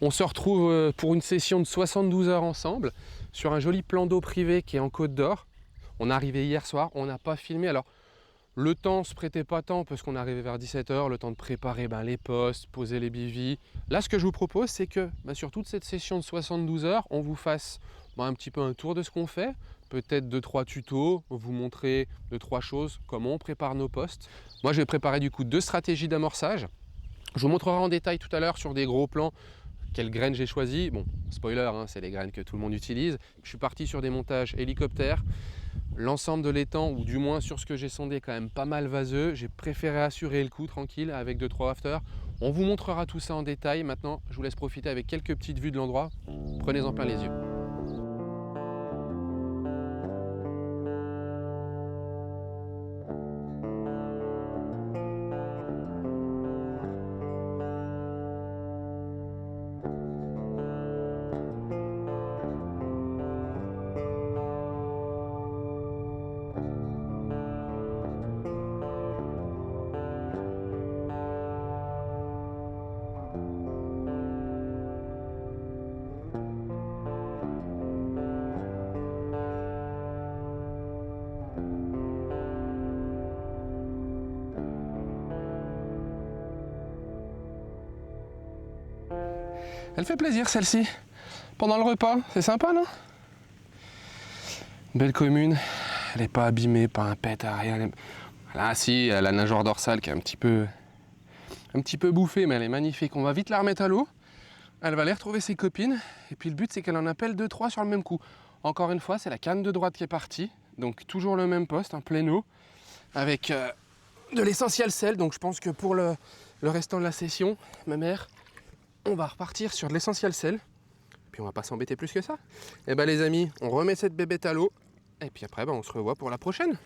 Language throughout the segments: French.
On se retrouve pour une session de 72 heures ensemble sur un joli plan d'eau privé qui est en Côte d'Or. On est arrivé hier soir, on n'a pas filmé. Alors le temps se prêtait pas tant parce qu'on est arrivé vers 17 h, le temps de préparer les postes, poser les bivis. Là ce que je vous propose c'est que sur toute cette session de 72 heures, on vous fasse un petit peu un tour de ce qu'on fait. Peut-être 2-3 tutos, vous montrer 2-3 choses, comment on prépare nos postes. Moi je vais préparer du coup 2 stratégies d'amorçage. Je vous montrerai en détail tout à l'heure sur des gros plans quelles graines j'ai choisi. Bon, spoiler, c'est les graines que tout le monde utilise. Je suis parti sur des montages hélicoptères. L'ensemble de l'étang, ou du moins sur ce que j'ai sondé, quand même pas mal vaseux. J'ai préféré assurer le coup tranquille avec 2-3 afters. On vous montrera tout ça en détail. Maintenant, je vous laisse profiter avec quelques petites vues de l'endroit. Prenez-en plein les yeux. Elle fait plaisir celle-ci. Pendant le repas, c'est sympa, non? Belle commune, elle n'est pas abîmée, pas un pet, rien. Là, si, elle a la nageoire dorsale qui est un petit peu bouffée, mais elle est magnifique. On va vite la remettre à l'eau. Elle va aller retrouver ses copines. Et puis le but, c'est qu'elle en appelle 2-3 sur le même coup. Encore une fois, c'est la canne de droite qui est partie. Donc toujours le même poste, en pleine eau, avec de l'essentiel sel. Donc je pense que pour le restant de la session, ma mère, on va repartir sur de l'essentiel sel. Puis on va pas s'embêter plus que ça. Et les amis, on remet cette bébête à l'eau. Et puis après, on se revoit pour la prochaine.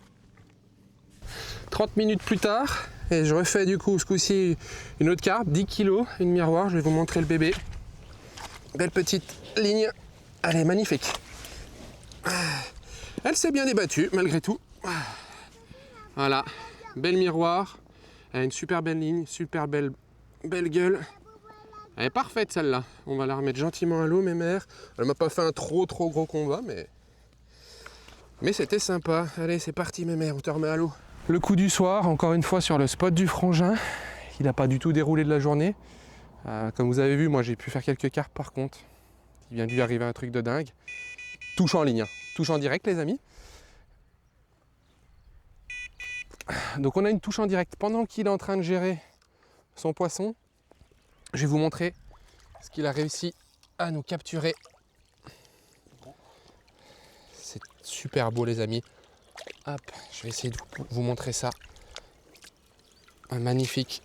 30 minutes plus tard, et je refais du coup ce coup-ci une autre carpe, 10 kg, une miroir. Je vais vous montrer le bébé. Belle petite ligne. Elle est magnifique. Elle s'est bien débattue malgré tout. Voilà, belle miroir. Elle a une super belle ligne, super belle gueule. Elle est parfaite celle-là. On va la remettre gentiment à l'eau, mes mères. Elle m'a pas fait un trop gros combat, mais c'était sympa. Allez, c'est parti, mes mères, on te remet à l'eau. Le coup du soir, encore une fois sur le spot du frangin. Il n'a pas du tout déroulé de la journée. Comme vous avez vu, moi j'ai pu faire quelques carpes par contre. Il vient de lui arriver un truc de dingue. Touche en ligne, touche en direct, les amis. Donc on a une touche en direct pendant qu'il est en train de gérer son poisson. Je vais vous montrer ce qu'il a réussi à nous capturer. C'est super beau, les amis. Hop, je vais essayer de vous montrer ça. Un magnifique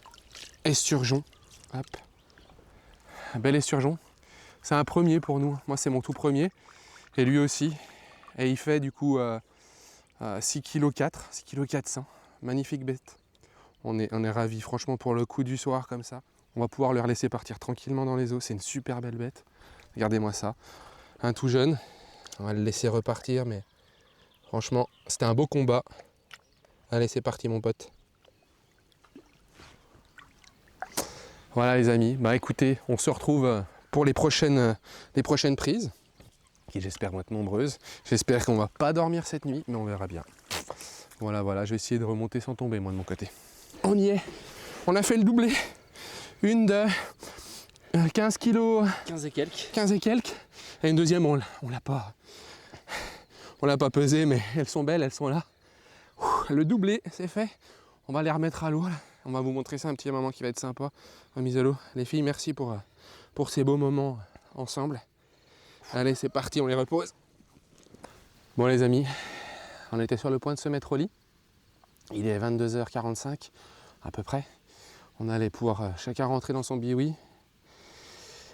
esturgeon. Hop. Un bel esturgeon. C'est un premier pour nous. Moi, c'est mon tout premier. Et lui aussi. Et il fait du coup 6 kg 4, 6 kg 400. Magnifique bête. On est ravis, franchement, pour le coup du soir comme ça. On va pouvoir le laisser partir tranquillement dans les eaux. C'est une super belle bête. Regardez-moi ça. Un tout jeune. On va le laisser repartir, mais franchement, c'était un beau combat. Allez, c'est parti, mon pote. Voilà, les amis. Écoutez, on se retrouve pour les prochaines prises, qui j'espère vont être nombreuses. J'espère qu'on va pas dormir cette nuit, mais on verra bien. Voilà, je vais essayer de remonter sans tomber, moi, de mon côté. On y est. On a fait le doublé. Une de 15 kg. 15 et quelques. 15 et quelques. Et une deuxième, on l'a pas pesé, mais elles sont belles, elles sont là. Le doublé, c'est fait. On va les remettre à l'eau. On va vous montrer ça un petit moment qui va être sympa. Remise à l'eau. Les filles, merci pour ces beaux moments ensemble. Allez, c'est parti, on les repose. Bon, les amis, on était sur le point de se mettre au lit. Il est 22h45 à peu près. On allait pouvoir chacun rentrer dans son biwi.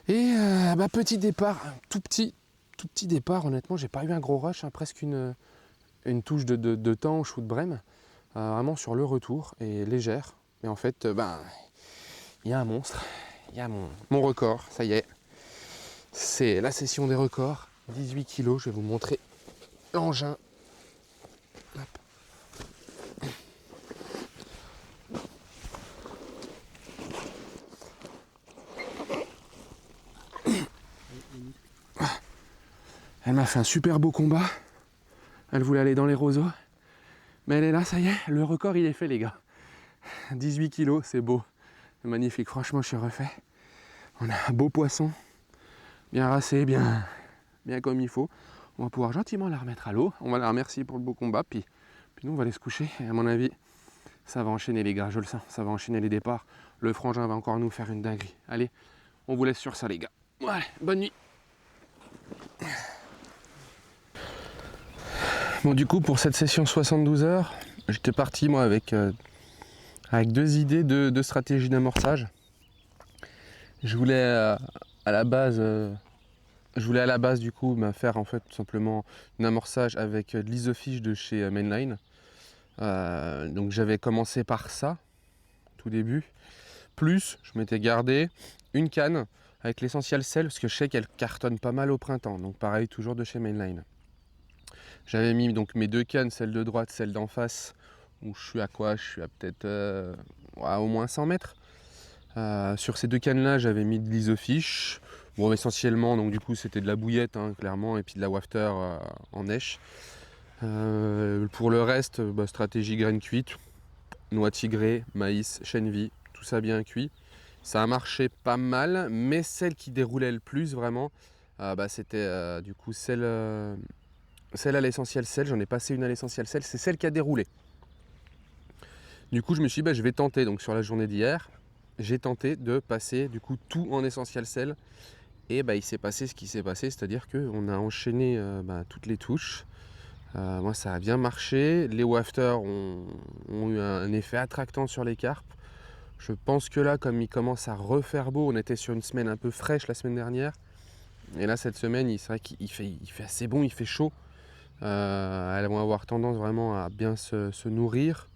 Et petit départ, tout petit départ, honnêtement, j'ai pas eu un gros rush, presque une touche de tanche ou de brème, vraiment sur le retour, et légère. Mais en fait, il y a un monstre, il y a mon record, ça y est. C'est la session des records, 18 kg, je vais vous montrer l'engin. Hop. Elle m'a fait un super beau combat. Elle voulait aller dans les roseaux. Mais elle est là, ça y est, le record il est fait les gars. 18 kilos, c'est beau. C'est magnifique, franchement je suis refait. On a un beau poisson, bien rassé, bien comme il faut. On va pouvoir gentiment la remettre à l'eau. On va la remercier pour le beau combat, puis nous on va aller se coucher. Et à mon avis, ça va enchaîner les gars, je le sens. Ça va enchaîner les départs. Le frangin va encore nous faire une dinguerie. Allez, on vous laisse sur ça les gars. Allez, bonne nuit. Bon du coup pour cette session 72 heures, j'étais parti moi avec 2 idées de stratégie d'amorçage. Je voulais à la base du coup faire en fait tout simplement un amorçage avec de l'isofiche de chez Mainline. Donc j'avais commencé par ça tout début. Plus je m'étais gardé une canne avec l'essentiel sel parce que je sais qu'elle cartonne pas mal au printemps. Donc pareil toujours de chez Mainline. J'avais mis donc mes 2 cannes, celle de droite, celle d'en face, où je suis à quoi? Je suis à peut-être au moins 100 mètres. Sur ces 2 cannes là j'avais mis de l'isofiche. Bon essentiellement donc du coup c'était de la bouillette hein, clairement et puis de la wafter en neige. Pour le reste, stratégie graines cuites, noix tigrées, maïs, chène vie, tout ça bien cuit. Ça a marché pas mal, mais celle qui déroulait le plus vraiment, c'était du coup celle à l'essentiel sel. J'en ai passé une à l'essentiel sel, c'est celle qui a déroulé. Du coup je me suis dit je vais tenter, donc sur la journée d'hier, j'ai tenté de passer du coup tout en essentiel sel. Et il s'est passé ce qui s'est passé, c'est-à-dire qu'on a enchaîné toutes les touches. Moi ça a bien marché, les wafters ont eu un effet attractant sur les carpes. Je pense que là comme il commence à refaire beau, on était sur une semaine un peu fraîche la semaine dernière. Et là cette semaine c'est vrai qu'il fait assez bon, il fait chaud. Elles vont avoir tendance vraiment à bien se nourrir.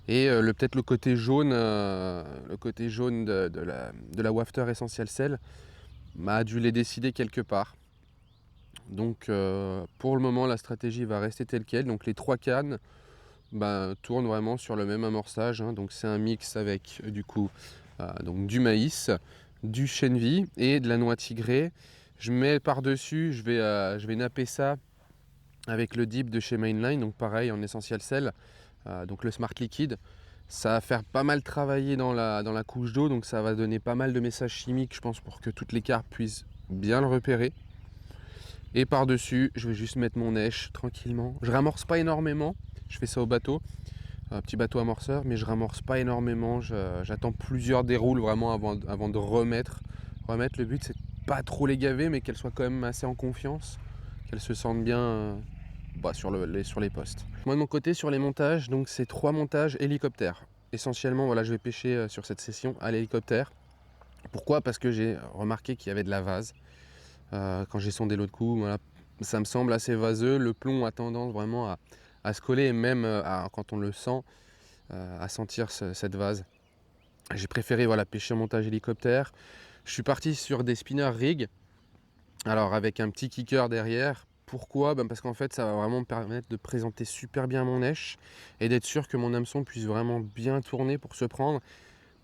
Et peut-être le côté jaune de la wafter essentiel sel a dû les décider quelque part. Donc pour le moment la stratégie va rester telle quelle. Donc les 3 cannes tournent vraiment sur le même amorçage. Hein. Donc c'est un mix avec du coup donc du maïs, du chène vie et de la noix tigrée. Je mets par-dessus, je vais napper ça avec le dip de chez Mainline, donc pareil en essentiel sel, donc le Smart Liquide. Ça va faire pas mal travailler dans la couche d'eau, donc ça va donner pas mal de messages chimiques, je pense, pour que toutes les carpes puissent bien le repérer. Et par-dessus, je vais juste mettre mon neige tranquillement. Je ramorce pas énormément, je fais ça au bateau, un petit bateau amorceur, mais je ramorce pas énormément. J'attends plusieurs déroules vraiment avant de remettre. Le but c'est de pas trop les gaver, mais qu'elles soient quand même assez en confiance, qu'elles se sentent bien sur les postes. Moi de mon côté sur les montages, donc c'est 3 montages hélicoptères. Essentiellement voilà, je vais pêcher sur cette session à l'hélicoptère. Pourquoi? Parce que j'ai remarqué qu'il y avait de la vase. Quand j'ai sondé l'autre coup, voilà, ça me semble assez vaseux. Le plomb a tendance vraiment à se coller et même quand on le sent, à sentir cette vase. J'ai préféré pêcher en montage hélicoptère. Je suis parti sur des spinner rig, alors avec un petit kicker derrière. Pourquoi? Parce qu'en fait ça va vraiment me permettre de présenter super bien mon èche et d'être sûr que mon hameçon puisse vraiment bien tourner pour se prendre.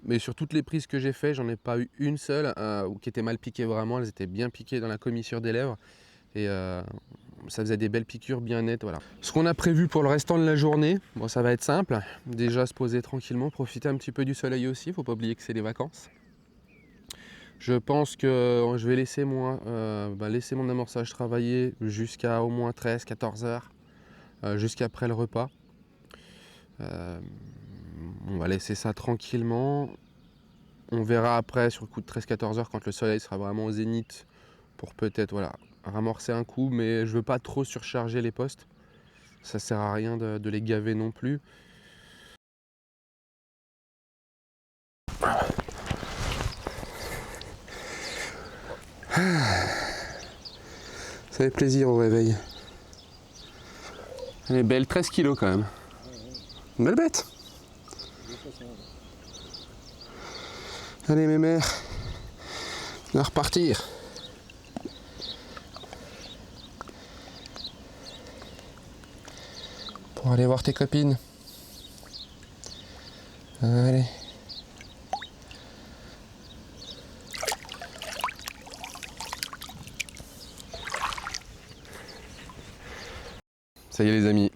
Mais sur toutes les prises que j'ai fait, j'en ai pas eu une seule qui était mal piquée vraiment. Elles étaient bien piquées dans la commissure des lèvres et ça faisait des belles piqûres bien nettes. Voilà. Ce qu'on a prévu pour le restant de la journée, ça va être simple. Déjà se poser tranquillement, profiter un petit peu du soleil aussi. Faut pas oublier que c'est les vacances. Je pense que je vais laisser mon amorçage travailler jusqu'à au moins 13-14 heures, jusqu'après le repas. On va laisser ça tranquillement. On verra après sur le coup de 13-14 heures quand le soleil sera vraiment au zénith pour peut-être ramorcer un coup, mais je veux pas trop surcharger les postes. Ça sert à rien de les gaver non plus. Ça fait plaisir au réveil. Elle est belle, 13 kilos quand même. Une belle bête. Allez mes mères, on va repartir. Pour aller voir tes copines. Allez. Ça y est les amis,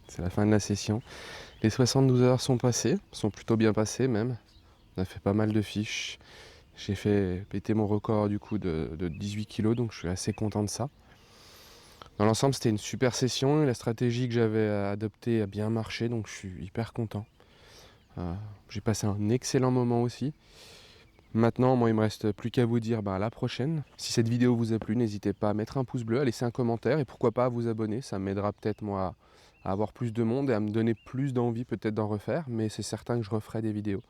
c'est la fin de la session. Les 72 heures sont passées, sont plutôt bien passées même. On a fait pas mal de fiches. J'ai fait péter mon record du coup de 18 kg, donc je suis assez content de ça. Dans l'ensemble, c'était une super session et la stratégie que j'avais adoptée a bien marché, donc je suis hyper content. J'ai passé un excellent moment aussi. Maintenant, moi, il me reste plus qu'à vous dire à la prochaine. Si cette vidéo vous a plu, n'hésitez pas à mettre un pouce bleu, à laisser un commentaire et pourquoi pas à vous abonner. Ça m'aidera peut-être moi à avoir plus de monde et à me donner plus d'envie peut-être d'en refaire, mais c'est certain que je referai des vidéos.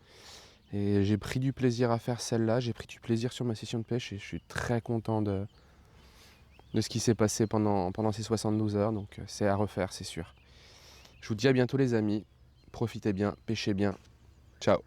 Et j'ai pris du plaisir à faire celle-là, j'ai pris du plaisir sur ma session de pêche et je suis très content de ce qui s'est passé pendant ces 72 heures, donc c'est à refaire, c'est sûr. Je vous dis à bientôt les amis, profitez bien, pêchez bien, ciao.